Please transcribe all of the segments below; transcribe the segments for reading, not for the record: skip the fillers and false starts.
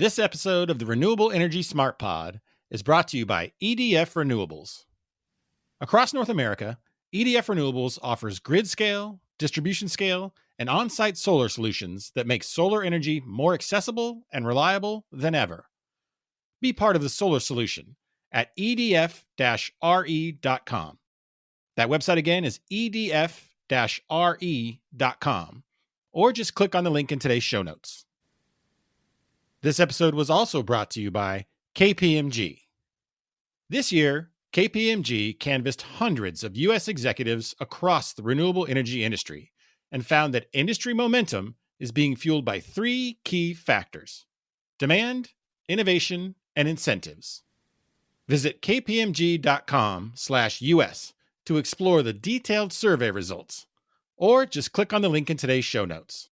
This episode of the Renewable Energy Smart Pod is brought to you by EDF Renewables. Across North America, EDF Renewables offers grid scale, distribution scale, and on-site solar solutions that make solar energy more accessible and reliable than ever. Be part of the solar solution at edf-re.com. That website again is edf-re.com, or just click on the link in today's show notes. This episode was also brought to you by KPMG. This year, KPMG canvassed hundreds of U.S. executives across the renewable energy industry and found that industry momentum is being fueled by three key factors: demand, innovation, and incentives. Visit kpmg.com/US to explore the detailed survey results, or just click on the link in today's show notes.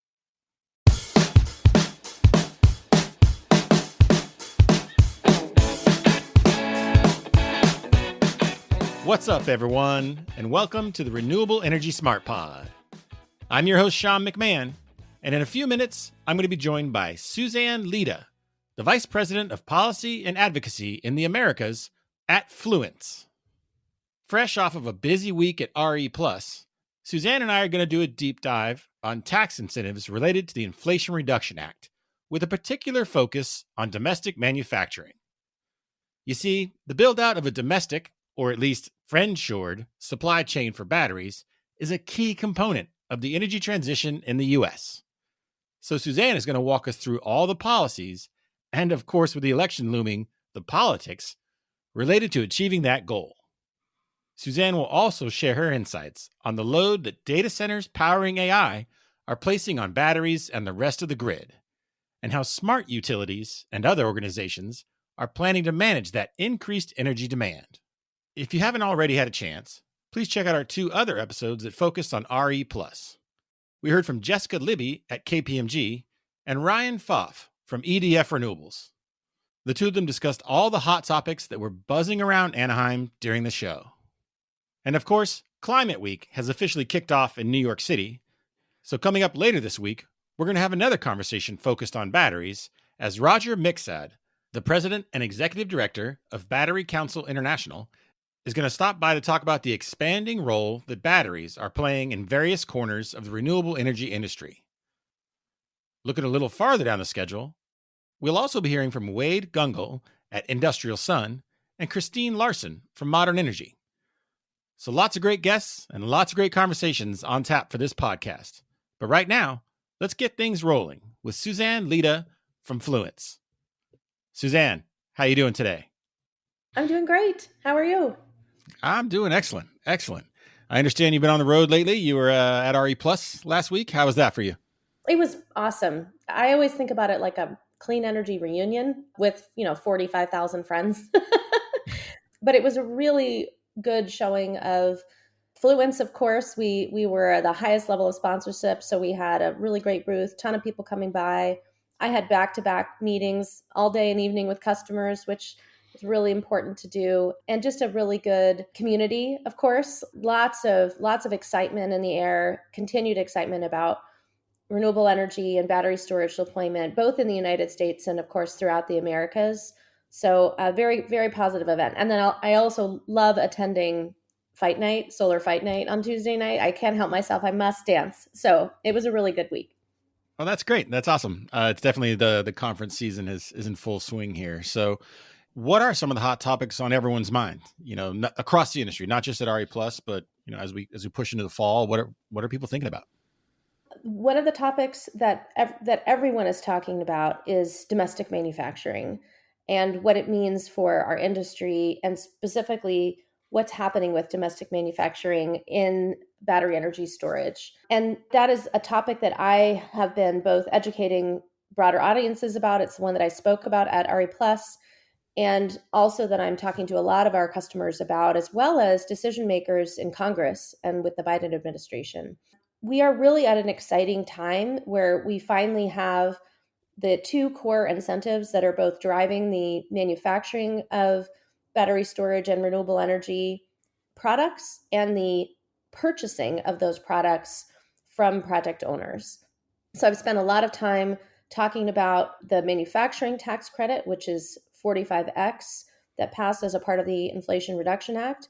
What's up, everyone, and welcome to the Renewable Energy Smart Pod. I'm your host, Sean McMahon, and in a few minutes, I'm going to be joined by Suzanne Leta, the Vice President of Policy and Advocacy in the Americas at Fluence. Fresh off of a busy week at RE+, Suzanne and I are going to do a deep dive on tax incentives related to the Inflation Reduction Act, with a particular focus on domestic manufacturing. You see, the build-out of a domestic, or at least friend-shored, supply chain for batteries is a key component of the energy transition in the U.S. So Suzanne is going to walk us through all the policies, and of course with the election looming, the politics, related to achieving that goal. Suzanne will also share her insights on the load that data centers powering AI are placing on batteries and the rest of the grid, and how smart utilities and other organizations are planning to manage that increased energy demand. If you haven't already had a chance, please check out our two other episodes that focused on RE+. We heard from Jessica Libby at KPMG and Ryan Pfaff from EDF Renewables. The two of them discussed all the hot topics that were buzzing around Anaheim during the show. And of course, Climate Week has officially kicked off in New York City. So coming up later this week, we're going to have another conversation focused on batteries as Roger Mixad, the President and Executive Director of Battery Council International, is going to stop by to talk about the expanding role that batteries are playing in various corners of the renewable energy industry. Looking a little farther down the schedule, we'll also be hearing from Wade Gungle at Industrial Sun and Christine Larson from Modern Energy. So lots of great guests and lots of great conversations on tap for this podcast. But right now, let's get things rolling with Suzanne Leta from Fluence. Suzanne, how you doing today? I'm doing great. How are you? I'm doing excellent. Excellent. I understand you've been on the road lately. You were at RE+ last week. How was that for you? It was awesome. I always think about it like a clean energy reunion with, 45,000 friends. But it was a really good showing of Fluence. Of course, we were at the highest level of sponsorship. So we had a really great booth, ton of people coming by. I had back-to-back meetings all day and evening with customers, which is really important to do, and just a really good community. Of course, lots of excitement in the air, continued excitement about renewable energy and battery storage deployment, both in the United States and of course throughout the Americas. So a very, very positive event. And then I also love attending Solar Fight Night on Tuesday night. I can't help myself. I must dance. So it was a really good week. Well, that's great. That's awesome. It's definitely the conference season is in full swing here. So what are some of the hot topics on everyone's mind, across the industry, not just at RE+, but, as we push into the fall, what are people thinking about? One of the topics that everyone is talking about is domestic manufacturing and what it means for our industry, and specifically what's happening with domestic manufacturing in battery energy storage. And that is a topic that I have been both educating broader audiences about. It's one that I spoke about at RE+, and also that I'm talking to a lot of our customers about, as well as decision makers in Congress and with the Biden administration. We are really at an exciting time where we finally have the two core incentives that are both driving the manufacturing of battery storage and renewable energy products and the purchasing of those products from project owners. So I've spent a lot of time talking about the manufacturing tax credit, which is 45X, that passed as a part of the Inflation Reduction Act,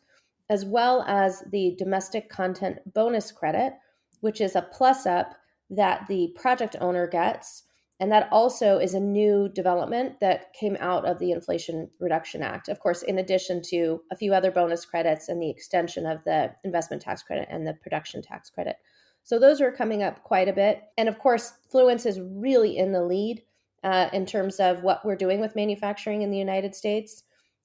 as well as the domestic content bonus credit, which is a plus up that the project owner gets. And that also is a new development that came out of the Inflation Reduction Act, of course, in addition to a few other bonus credits and the extension of the investment tax credit and the production tax credit. So those are coming up quite a bit. And of course, Fluence is really in the lead in terms of what we're doing with manufacturing in the United States.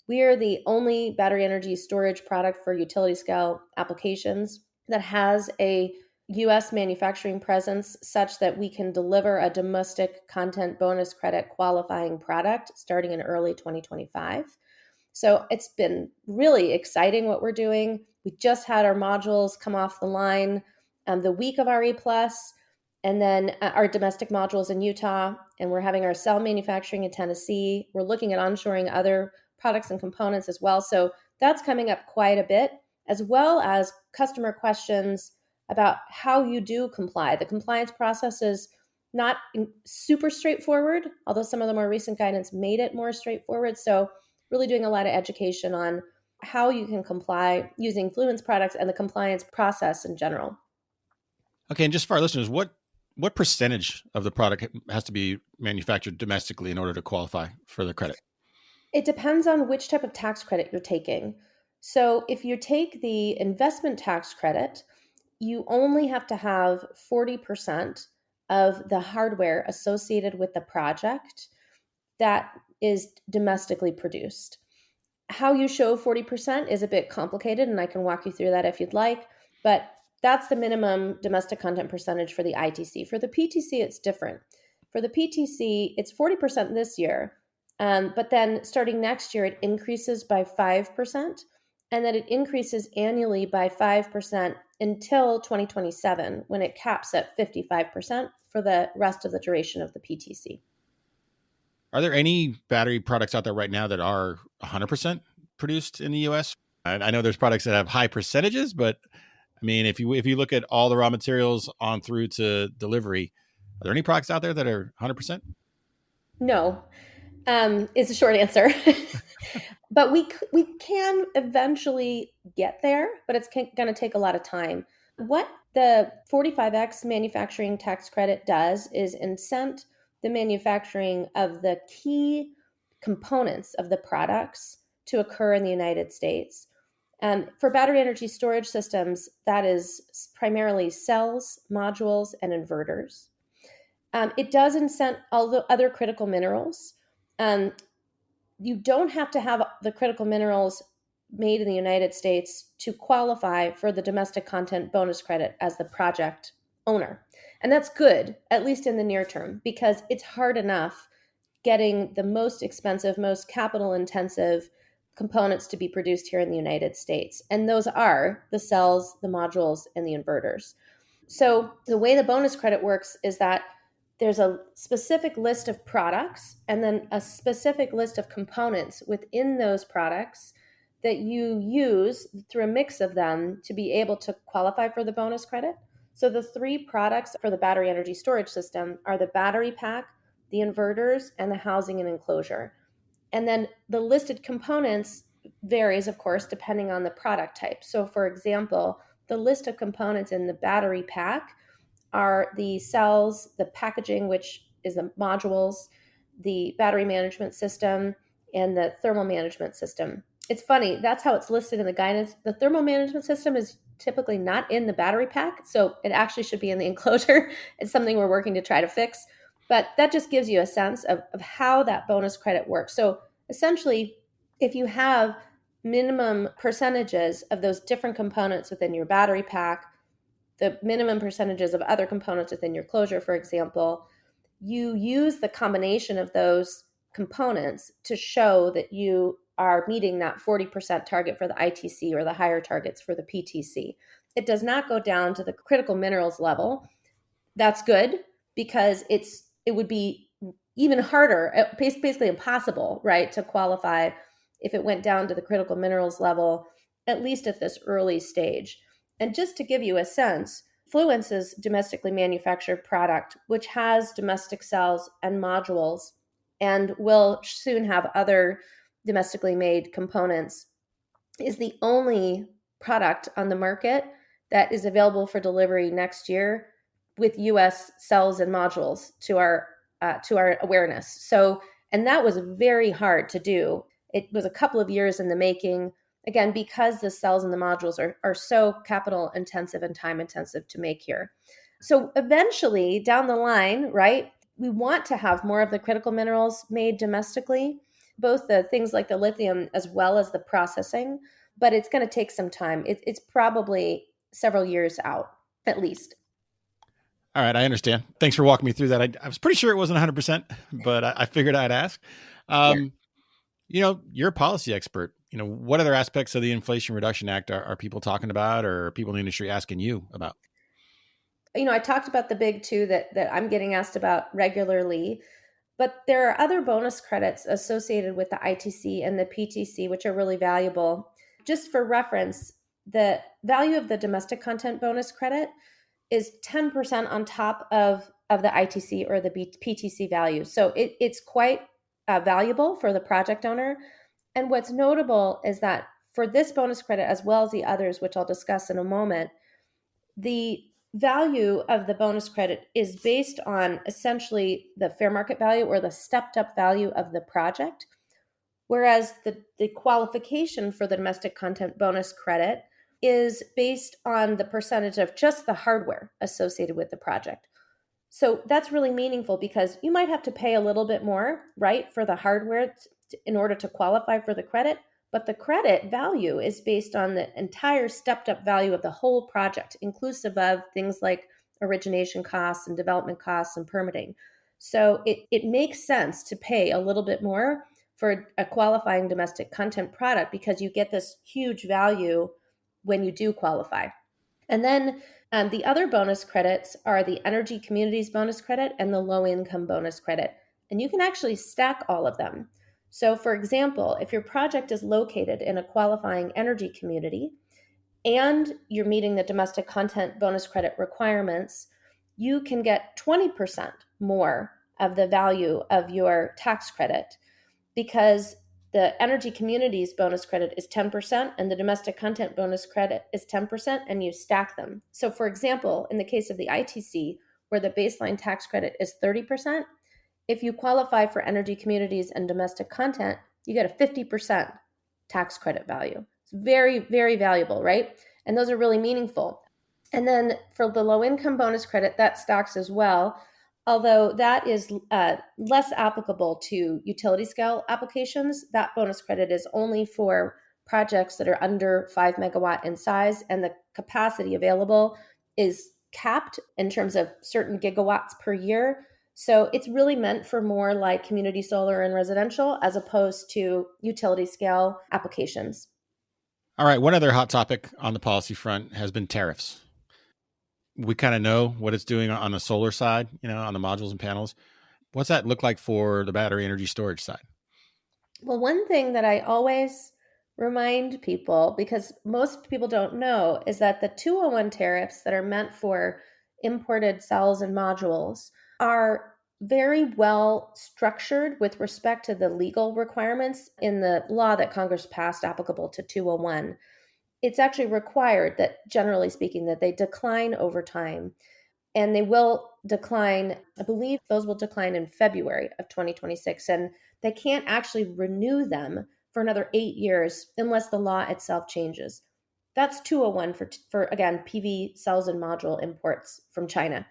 We are the only battery energy storage product for utility scale applications that has a U.S. manufacturing presence such that we can deliver a domestic content bonus credit qualifying product starting in early 2025. So it's been really exciting what we're doing. We just had our modules come off the line the week of RE+, and then our domestic modules in Utah, and we're having our cell manufacturing in Tennessee. We're looking at onshoring other products and components as well. So that's coming up quite a bit, as well as customer questions about how you do comply. The compliance process is not super straightforward, although some of the more recent guidance made it more straightforward. So really doing a lot of education on how you can comply using Fluence products and the compliance process in general. Okay, and just for our listeners, what percentage of the product has to be manufactured domestically in order to qualify for the credit? It depends on which type of tax credit you're taking. So if you take the investment tax credit, you only have to have 40% of the hardware associated with the project that is domestically produced. How you show 40% is a bit complicated, and I can walk you through that if you'd like, but that's the minimum domestic content percentage for the ITC. For the PTC, it's different. For the PTC, it's 40% this year, but then starting next year, it increases by 5%, and then it increases annually by 5% until 2027, when it caps at 55% for the rest of the duration of the PTC. Are there any battery products out there right now that are 100% produced in the U.S.? I know there's products that have high percentages, but I mean, if you look at all the raw materials on through to delivery, are there any products out there that are 100%? No, is the short answer. But we can eventually get there, but it's going to take a lot of time. What the 45X manufacturing tax credit does is incent the manufacturing of the key components of the products to occur in the United States. For battery energy storage systems, that is primarily cells, modules, and inverters. It does incent all the other critical minerals. You don't have to have the critical minerals made in the United States to qualify for the domestic content bonus credit as the project owner. And that's good, at least in the near term, because it's hard enough getting the most expensive, most capital intensive components to be produced here in the United States. And those are the cells, the modules, and the inverters. So the way the bonus credit works is that there's a specific list of products and then a specific list of components within those products that you use through a mix of them to be able to qualify for the bonus credit. So the three products for the battery energy storage system are the battery pack, the inverters, and the housing and enclosure. And then the listed components varies, of course, depending on the product type. So for example, the list of components in the battery pack are the cells, the packaging, which is the modules, the battery management system, and the thermal management system. It's funny, that's how it's listed in the guidance. The thermal management system is typically not in the battery pack, so it actually should be in the enclosure. It's something we're working to try to fix. But that just gives you a sense of how that bonus credit works. So essentially, if you have minimum percentages of those different components within your battery pack, the minimum percentages of other components within your closure, for example, you use the combination of those components to show that you are meeting that 40% target for the ITC or the higher targets for the PTC. It does not go down to the critical minerals level. That's good because it would be even harder, basically impossible, right, to qualify if it went down to the critical minerals level, at least at this early stage. And just to give you a sense, Fluence is domestically manufactured product, which has domestic cells and modules and will soon have other domestically made components, is the only product on the market that is available for delivery next year with US cells and modules to our awareness. So, and that was very hard to do. It was a couple of years in the making, again, because the cells and the modules are so capital intensive and time intensive to make here. So eventually down the line, right, we want to have more of the critical minerals made domestically, both the things like the lithium as well as the processing, but it's going to take some time. It's probably several years out, at least. All right, I understand. Thanks for walking me through that. I was pretty sure it wasn't 100%, but I figured I'd ask. Yeah. You're a policy expert. What other aspects of the Inflation Reduction Act are people talking about, or are people in the industry asking you about? I talked about the big two that I'm getting asked about regularly, but there are other bonus credits associated with the ITC and the PTC, which are really valuable. Just for reference, the value of the domestic content bonus credit is 10% on top of the ITC or the PTC value. So it's quite valuable for the project owner. And what's notable is that for this bonus credit, as well as the others, which I'll discuss in a moment, the value of the bonus credit is based on essentially the fair market value or the stepped up value of the project, whereas the qualification for the domestic content bonus credit is based on the percentage of just the hardware associated with the project. So that's really meaningful because you might have to pay a little bit more, right, for the hardware in order to qualify for the credit, but the credit value is based on the entire stepped up value of the whole project, inclusive of things like origination costs and development costs and permitting. So it makes sense to pay a little bit more for a qualifying domestic content product because you get this huge value when you do qualify. And then the other bonus credits are the Energy Communities bonus credit and the low income bonus credit. And you can actually stack all of them. So, for example, if your project is located in a qualifying energy community and you're meeting the domestic content bonus credit requirements, you can get 20% more of the value of your tax credit because the energy communities bonus credit is 10% and the domestic content bonus credit is 10%, and you stack them. So for example, in the case of the ITC, where the baseline tax credit is 30%, if you qualify for energy communities and domestic content, you get a 50% tax credit value. It's very, very valuable, right? And those are really meaningful. And then for the low income bonus credit, that stacks as well, although that is less applicable to utility scale applications. That bonus credit is only for projects that are under 5 megawatt in size, and the capacity available is capped in terms of certain gigawatts per year. So it's really meant for more like community solar and residential as opposed to utility scale applications. All right, one other hot topic on the policy front has been tariffs. We kind of know what it's doing on the solar side, on the modules and panels. What's that look like for the battery energy storage side? Well, one thing that I always remind people, because most people don't know, is that the 201 tariffs that are meant for imported cells and modules are very well structured with respect to the legal requirements in the law that Congress passed applicable to 201. It's actually required that, generally speaking, that they decline over time. And they will decline, I believe those will decline in February of 2026. And they can't actually renew them for another 8 years unless the law itself changes. That's 201 for again, PV cells and module imports from China.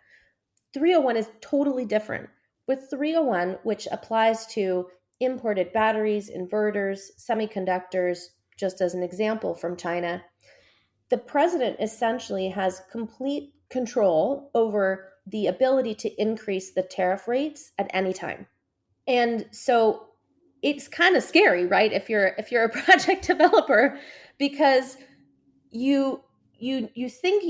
301 is totally different. With 301, which applies to imported batteries, inverters, semiconductors, just as an example from China, the president essentially has complete control over the ability to increase the tariff rates at any time. And so it's kind of scary, right? If you're a project developer, because you think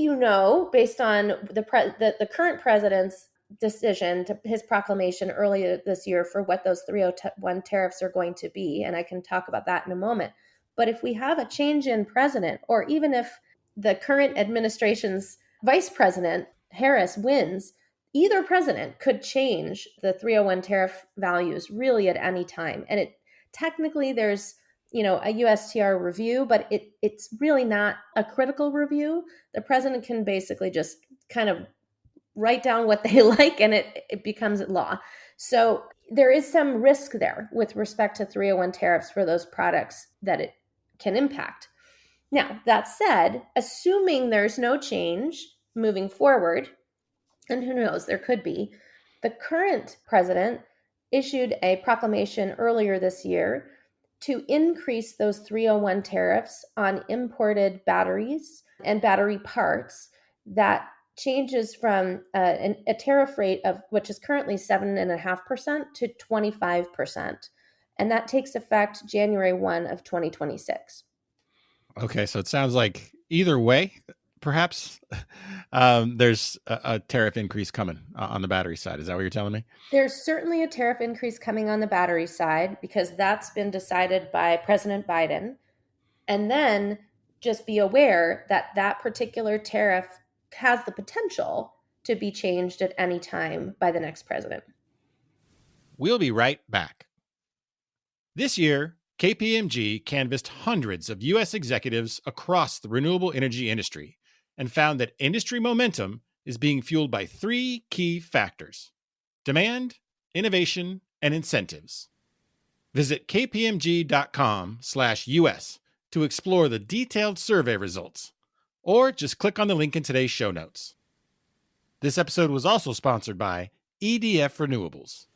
based on the current president's decision to his proclamation earlier this year for what those 301 tariffs are going to be, and I can talk about that in a moment. But if we have a change in president, or even if the current administration's Vice President Harris wins, either president could change the 301 tariff values really at any time. And technically there's a USTR review, but it's really not a critical review. The president can basically just kind of write down what they like and it becomes law. So there is some risk there with respect to 301 tariffs for those products that it can impact. Now, that said, assuming there's no change moving forward, and who knows, there could be, the current president issued a proclamation earlier this year to increase those 301 tariffs on imported batteries and battery parts. That changes from a tariff rate of which is currently 7.5% to 25%. And that takes effect January 1 of 2026. Okay, so it sounds like either way, perhaps there's a tariff increase coming on the battery side. Is that what you're telling me? There's certainly a tariff increase coming on the battery side because that's been decided by President Biden. And then just be aware that that particular tariff has the potential to be changed at any time by the next president. We'll be right back. This year, KPMG canvassed hundreds of U.S. executives across the renewable energy industry and found that industry momentum is being fueled by three key factors: demand, innovation, and incentives. Visit kpmg.com/US to explore the detailed survey results, or just click on the link in today's show notes. This episode was also sponsored by EDF Renewables.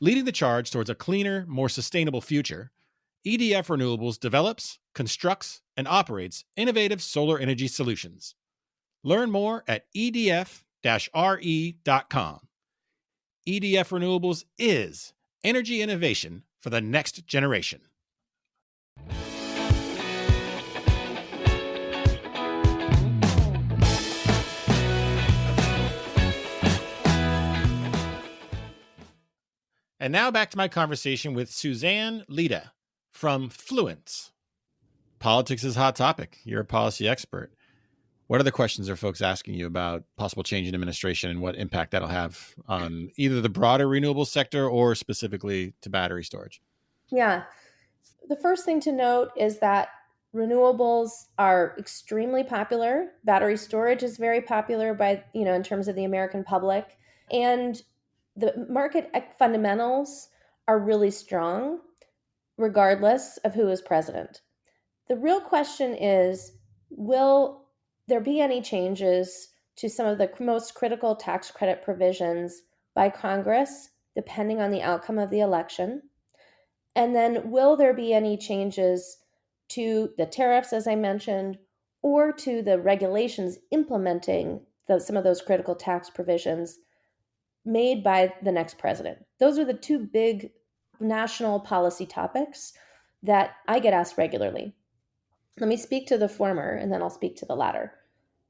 Leading the charge towards a cleaner, more sustainable future, EDF Renewables develops, constructs, and operates innovative solar energy solutions. Learn more at edf-re.com. EDF Renewables is energy innovation for the next generation. And now back to my conversation with Suzanne Leta from Fluence. Politics is a hot topic. You're a policy expert. What other questions are folks asking you about possible change in administration and what impact that'll have on either the broader renewable sector or specifically to battery storage? Yeah. The first thing to note is that renewables are extremely popular. Battery storage is very popular in terms of the American public. And the market fundamentals are really strong, regardless of who is president. The real question is, will there be any changes to some of the most critical tax credit provisions by Congress, depending on the outcome of the election? And then will there be any changes to the tariffs, as I mentioned, or to the regulations implementing some of those critical tax provisions made by the next president? Those are the two big national policy topics that I get asked regularly. Let me speak to the former, and then I'll speak to the latter.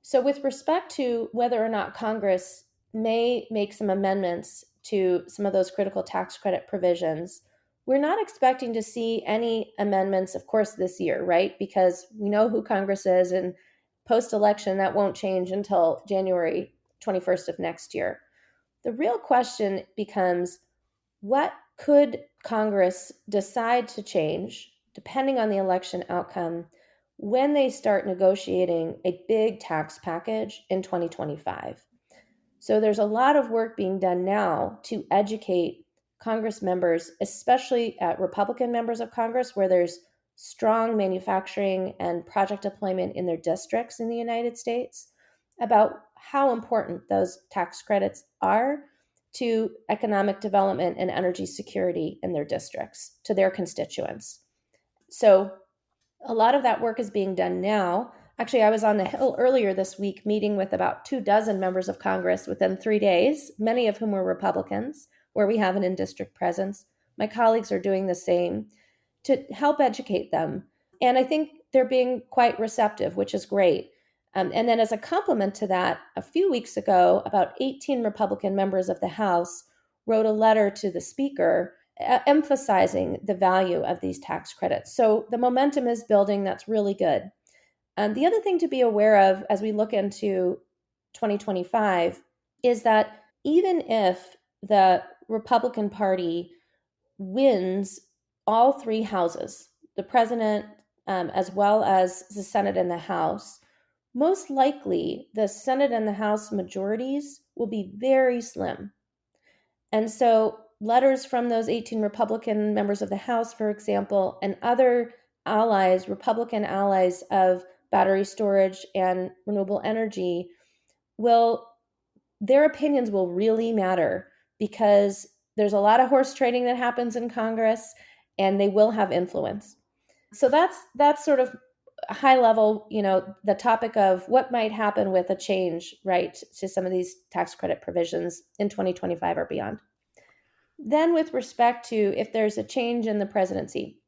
So with respect to whether or not Congress may make some amendments to some of those critical tax credit provisions, we're not expecting to see any amendments, of course, this year, right? Because we know who Congress is, and post-election, that won't change until January 21st of next year. The real question becomes, what could Congress decide to change, depending on the election outcome, when they start negotiating a big tax package in 2025? So there's a lot of work being done now to educate Congress members, especially Republican members of Congress, where there's strong manufacturing and project deployment in their districts in the United States, about how important those tax credits are to economic development and energy security in their districts, to their constituents. So a lot of that work is being done now. Actually, I was on the Hill earlier this week meeting with about 24 members of Congress within 3 days, many of whom were Republicans, where we have an in-district presence. My colleagues are doing the same to help educate them. And I think they're being quite receptive, which is great. And then as a complement to that, a few weeks ago, about 18 Republican members of the House wrote a letter to the Speaker emphasizing the value of these tax credits. So the momentum is building. That's really good. The other thing to be aware of as we look into 2025 is that even if the Republican Party wins all three houses, the president, as well as the Senate and the House, most likely the Senate and the House majorities will be very slim. And so, letters from those 18 Republican members of the House, for example, and other allies, Republican allies of battery storage and renewable energy, will their opinions will really matter because there's a lot of horse trading that happens in Congress, and they will have influence. So that's sort of high level, the topic of what might happen with a change, right, to some of these tax credit provisions in 2025 or beyond. Then, with respect to if there's a change in the presidency,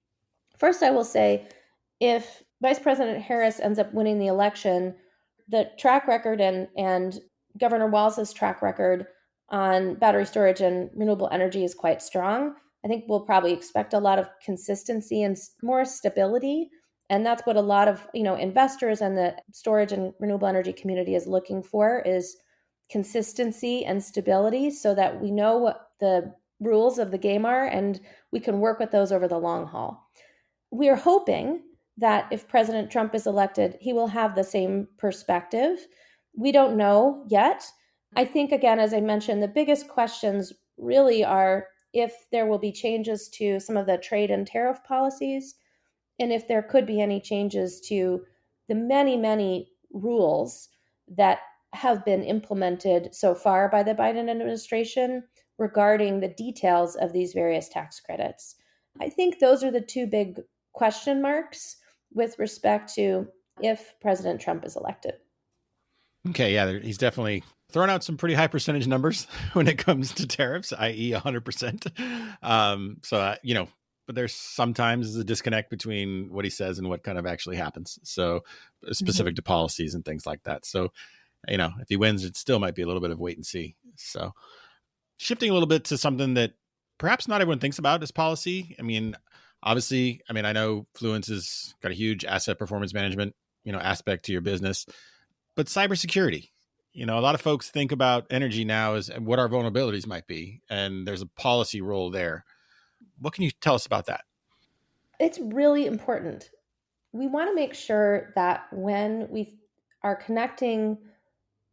first I will say if Vice President Harris ends up winning the election, the track record and Governor Walz's track record on battery storage and renewable energy is quite strong. I think we'll probably expect a lot of consistency and more stability. And that's what a lot of investors and the storage and renewable energy community is looking for is consistency and stability so that we know what the rules of the game are and we can work with those over the long haul. We are hoping that if President Trump is elected, he will have the same perspective. We don't know yet. I think, again, as I mentioned, the biggest questions really are if there will be changes to some of the trade and tariff policies, and if there could be any changes to the many, many rules that have been implemented so far by the Biden administration regarding the details of these various tax credits. I think those are the two big question marks with respect to if President Trump is elected. Okay, yeah, he's definitely throwing out some pretty high percentage numbers when it comes to tariffs, i.e. 100%. But there's sometimes a disconnect between what he says and what kind of actually happens. So specific to policies and things like that. So, if he wins, it still might be a little bit of wait and see. So shifting a little bit to something that perhaps not everyone thinks about as policy. Obviously, I know Fluence has got a huge asset performance management, aspect to your business, but cybersecurity, a lot of folks think about energy now as what our vulnerabilities might be, and there's a policy role there. What can you tell us about that? It's really important. We want to make sure that when we are connecting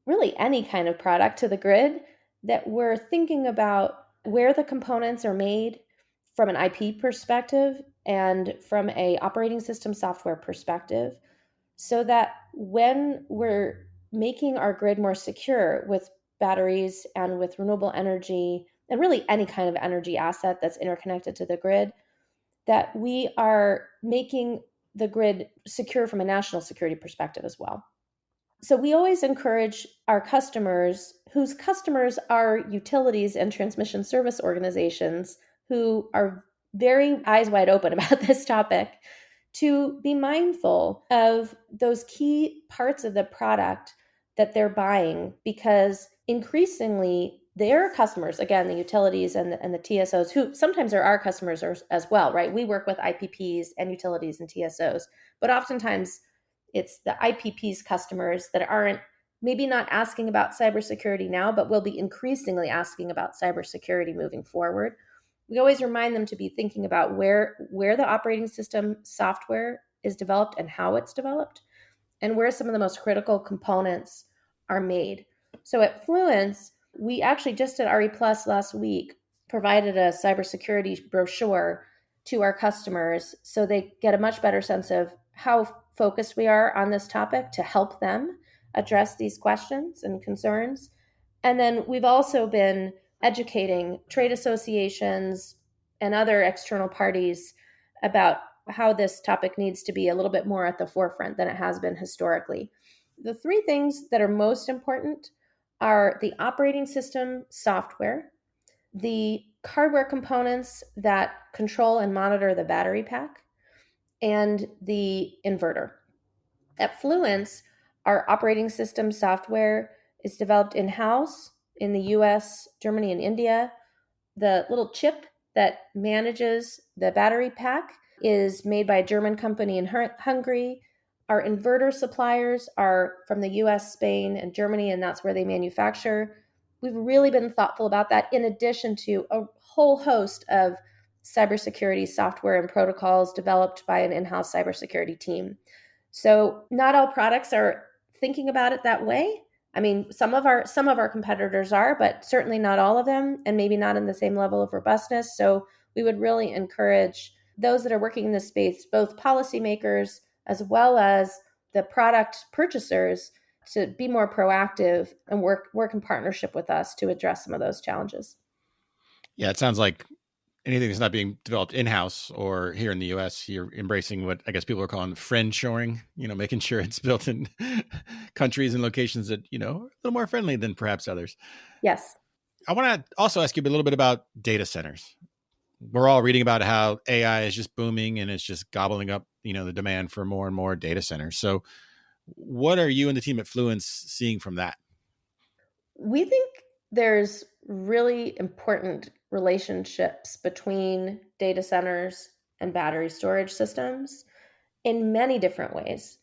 really any kind of product to the grid, that we're thinking about where the components are made from an IP perspective and from a operating system software perspective, so that when we're making our grid more secure with batteries and with renewable energy and really any kind of energy asset that's interconnected to the grid, that we are making the grid secure from a national security perspective as well. So we always encourage our customers, whose customers are utilities and transmission service organizations who are very eyes wide open about this topic, to be mindful of those key parts of the product that they're buying, because increasingly their customers, again, the utilities and the TSOs, who sometimes are our customers as well, right? We work with IPPs and utilities and TSOs, but oftentimes it's the IPP's customers that aren't maybe not asking about cybersecurity now, but will be increasingly asking about cybersecurity moving forward. We always remind them to be thinking about where the operating system software is developed and how it's developed, and where some of the most critical components are made. So at Fluence, we actually just at RE Plus last week provided a cybersecurity brochure to our customers so they get a much better sense of how focused we are on this topic to help them address these questions and concerns. And then we've also been educating trade associations and other external parties about how this topic needs to be a little bit more at the forefront than it has been historically. The three things that are most important are the operating system software, the hardware components that control and monitor the battery pack, and the inverter. At Fluence, our operating system software is developed in-house in the US, Germany, and India. The little chip that manages the battery pack is made by a German company in Hungary. Our inverter suppliers are from the US, Spain, and Germany, and that's where they manufacture. We've really been thoughtful about that, in addition to a whole host of cybersecurity software and protocols developed by an in-house cybersecurity team. So not all products are thinking about it that way. I mean, some of our competitors are, but certainly not all of them, and maybe not in the same level of robustness. So we would really encourage those that are working in this space, both policymakers as well as the product purchasers, to be more proactive and work in partnership with us to address some of those challenges. Yeah, it sounds like anything that's not being developed in-house or here in the US, you're embracing what I guess people are calling friend shoring, making sure it's built in countries and locations that, a little more friendly than perhaps others. Yes. I want to also ask you a little bit about data centers. We're all reading about how AI is just booming and it's just gobbling up, the demand for more and more data centers. So what are you and the team at Fluence seeing from that? We think there's really important relationships between data centers and battery storage systems in many different ways.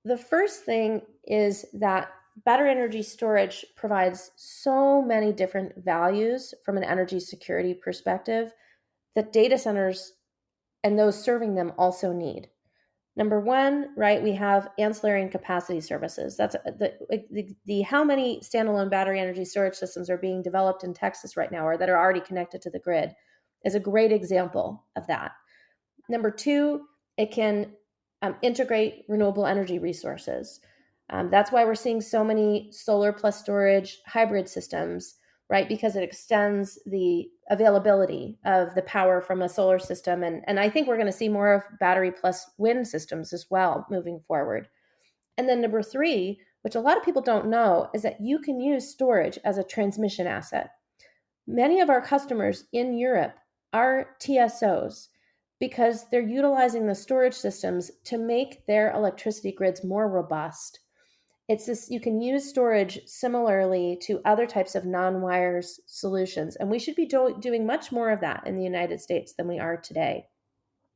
The first thing is that battery energy storage provides so many different values from an energy security perspective that data centers and those serving them also need. Number one, right, we have ancillary and capacity services. That's the how many standalone battery energy storage systems are being developed in Texas right now, or that are already connected to the grid, is a great example of that. Number two, it can integrate renewable energy resources. That's why we're seeing so many solar plus storage hybrid systems, right? Because it extends the availability of the power from a solar system. And I think we're going to see more of battery plus wind systems as well moving forward. And then number three, which a lot of people don't know, is that you can use storage as a transmission asset. Many of our customers in Europe are TSOs because they're utilizing the storage systems to make their electricity grids more robust. It's this, you can use storage similarly to other types of non-wires solutions, and we should be doing much more of that in the United States than we are today.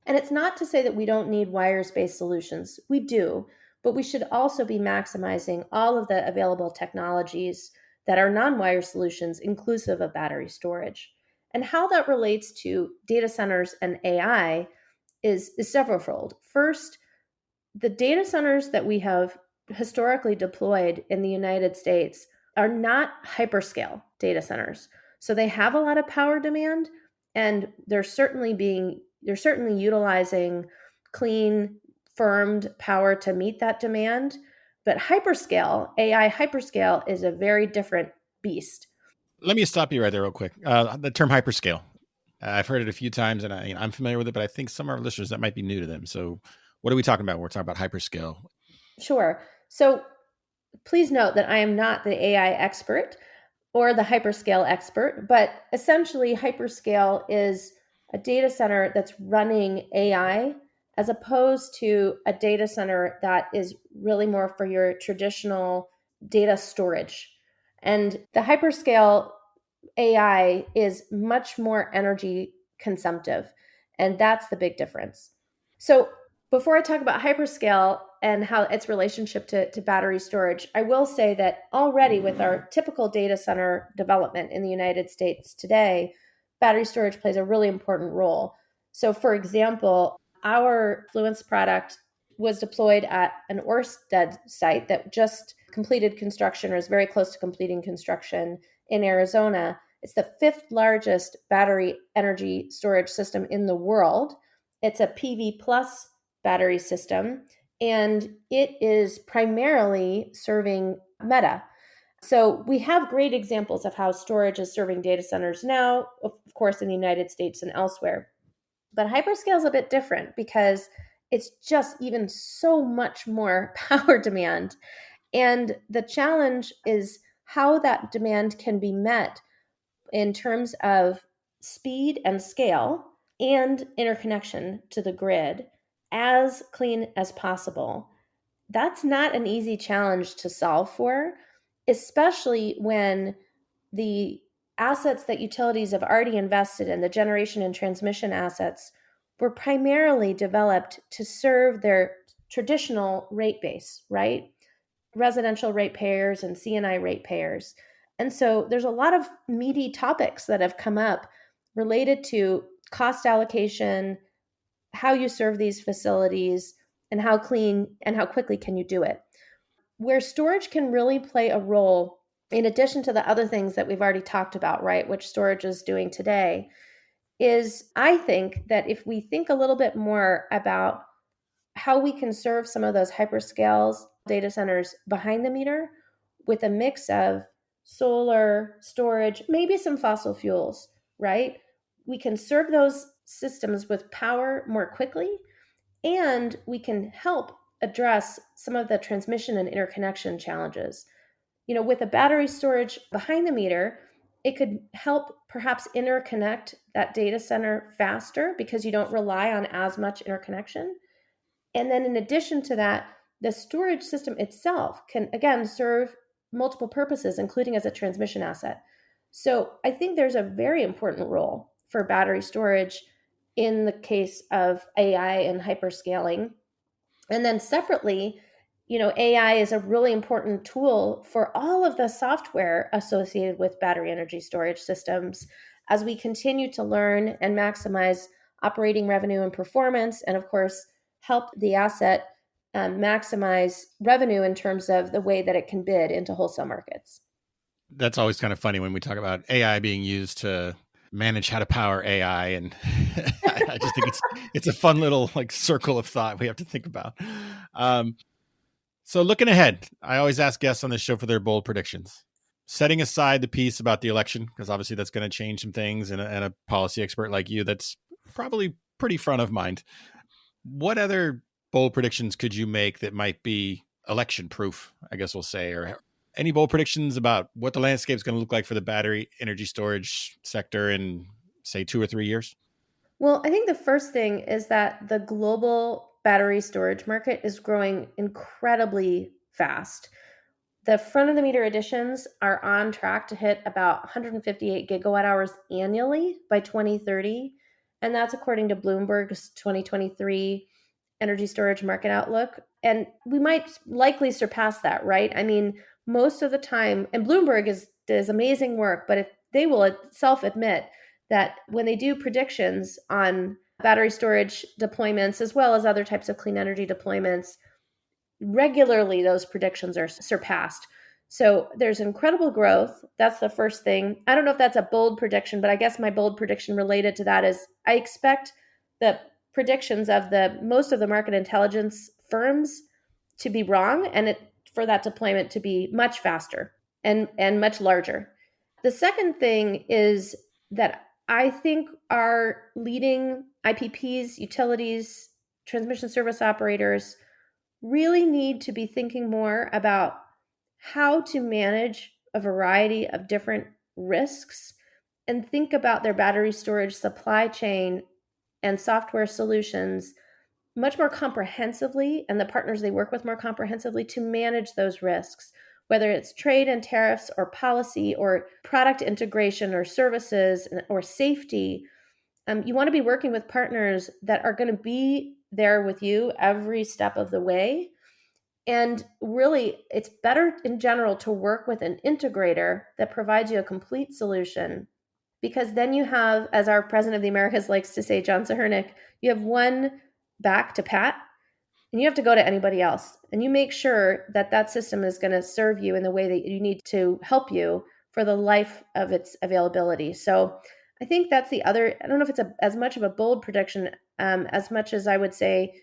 And it's not to say that we don't need wires-based solutions. We do, but we should also be maximizing all of the available technologies that are non-wire solutions, inclusive of battery storage. And how that relates to data centers and AI is severalfold. First, the data centers that we have historically deployed in the United States are not hyperscale data centers. So they have a lot of power demand, and they're certainly utilizing clean, firmed power to meet that demand. But hyperscale, AI hyperscale, is a very different beast. Let me stop you right there real quick. The term hyperscale, I've heard it a few times and I'm familiar with it, but I think some of our listeners, that might be new to them. So what are we talking about when we're talking about hyperscale? Sure. So please note that I am not the AI expert or the hyperscale expert, but essentially hyperscale is a data center that's running AI as opposed to a data center that is really more for your traditional data storage. And the hyperscale AI is much more energy consumptive, and that's the big difference. So before I talk about hyperscale and how its relationship to battery storage, I will say that already with our typical data center development in the United States today, battery storage plays a really important role. So, for example, our Fluence product was deployed at an Ørsted site that just completed construction or is very close to completing construction in Arizona. It's the fifth largest battery energy storage system in the world. It's a PV plus battery system, and it is primarily serving Meta. So we have great examples of how storage is serving data centers now, of course, in the United States and elsewhere. But hyperscale is a bit different because it's just even so much more power demand. And the challenge is how that demand can be met in terms of speed and scale and interconnection to the grid as clean as possible. That's not an easy challenge to solve for, especially when the assets that utilities have already invested in, the generation and transmission assets, were primarily developed to serve their traditional rate base, right? Residential ratepayers and C&I ratepayers. And so there's a lot of meaty topics that have come up related to cost allocation, how you serve these facilities, and how clean and how quickly can you do it. Where storage can really play a role, in addition to the other things that we've already talked about, right, which storage is doing today, is I think that if we think a little bit more about how we can serve some of those hyperscales data centers behind the meter with a mix of solar, storage, maybe some fossil fuels, right? We can serve those systems with power more quickly, and we can help address some of the transmission and interconnection challenges. With a battery storage behind the meter, it could help perhaps interconnect that data center faster because you don't rely on as much interconnection. And then in addition to that, the storage system itself can, again, serve multiple purposes, including as a transmission asset. So I think there's a very important role for battery storage in the case of AI and hyperscaling. And then separately, AI is a really important tool for all of the software associated with battery energy storage systems as we continue to learn and maximize operating revenue and performance, and of course, help the asset maximize revenue in terms of the way that it can bid into wholesale markets. That's always kind of funny when we talk about AI being used to manage how to power AI, and I just think it's a fun little circle of thought we have to think about. So looking ahead, I always ask guests on this show for their bold predictions. Setting aside the piece about the election, because obviously that's going to change some things, and a policy expert like you, that's probably pretty front of mind. What other bold predictions could you make that might be election proof, I guess we'll say, or any bold predictions about what the landscape is going to look like for the battery energy storage sector in, say, 2 or 3 years? Well, I think the first thing is that the global battery storage market is growing incredibly fast. The front of the meter additions are on track to hit about 158 gigawatt hours annually by 2030. And that's according to Bloomberg's 2023 energy storage market outlook. And we might likely surpass that, right? I mean, most of the time, and Bloomberg does amazing work, but if they will self admit that when they do predictions on battery storage deployments, as well as other types of clean energy deployments, regularly those predictions are surpassed. So there's incredible growth. That's the first thing. I don't know if that's a bold prediction, but I guess my bold prediction related to that is I expect the predictions of most of the market intelligence firms to be wrong, and for that deployment to be much faster and much larger. The second thing is that I think our leading IPPs, utilities, transmission service operators really need to be thinking more about how to manage a variety of different risks and think about their battery storage supply chain and software solutions much more comprehensively, and the partners they work with more comprehensively to manage those risks, whether it's trade and tariffs or policy or product integration or services or safety. You want to be working with partners that are going to be there with you every step of the way. And really, it's better in general to work with an integrator that provides you a complete solution, because then you have, as our president of the Americas likes to say, John Sahernick, you have one back to pat, and you have to go to anybody else. And you make sure that that system is going to serve you in the way that you need to help you for the life of its availability. So I think that's the other, I don't know if it's as much of a bold prediction as much as I would say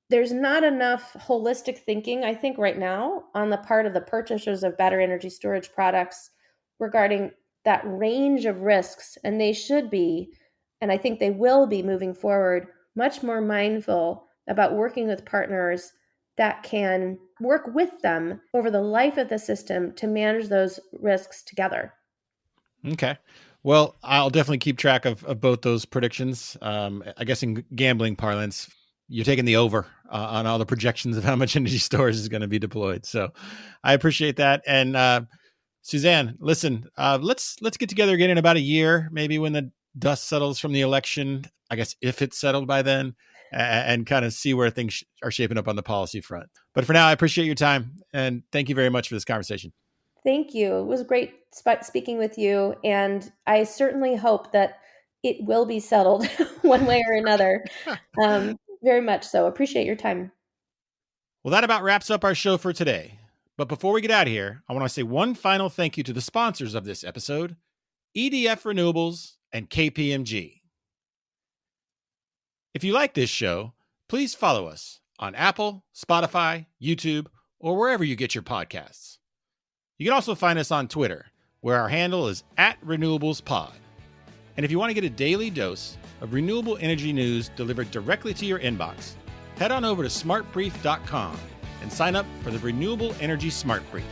there's not enough holistic thinking, I think, right now on the part of the purchasers of battery energy storage products regarding that range of risks. And they should be, and I think they will be moving forward, much more mindful about working with partners that can work with them over the life of the system to manage those risks together. Okay. Well, I'll definitely keep track of both those predictions. I guess in gambling parlance, you're taking the over on all the projections of how much energy storage is going to be deployed. So I appreciate that. And Suzanne, listen, let's get together again in about a year, maybe when the dust settles from the election, I guess, if it's settled by then. and kind of see where things are shaping up on the policy front. But for now, I appreciate your time, and thank you very much for this conversation. Thank you. It was great speaking with you, and I certainly hope that it will be settled one way or another. Very much so. Appreciate your time. Well, that about wraps up our show for today. But before we get out of here, I want to say one final thank you to the sponsors of this episode, EDF Renewables and KPMG. If you like this show, please follow us on Apple, Spotify, YouTube, or wherever you get your podcasts. You can also find us on Twitter, where our handle is @RenewablesPod. And if you want to get a daily dose of renewable energy news delivered directly to your inbox, head on over to smartbrief.com and sign up for the Renewable Energy Smart Brief.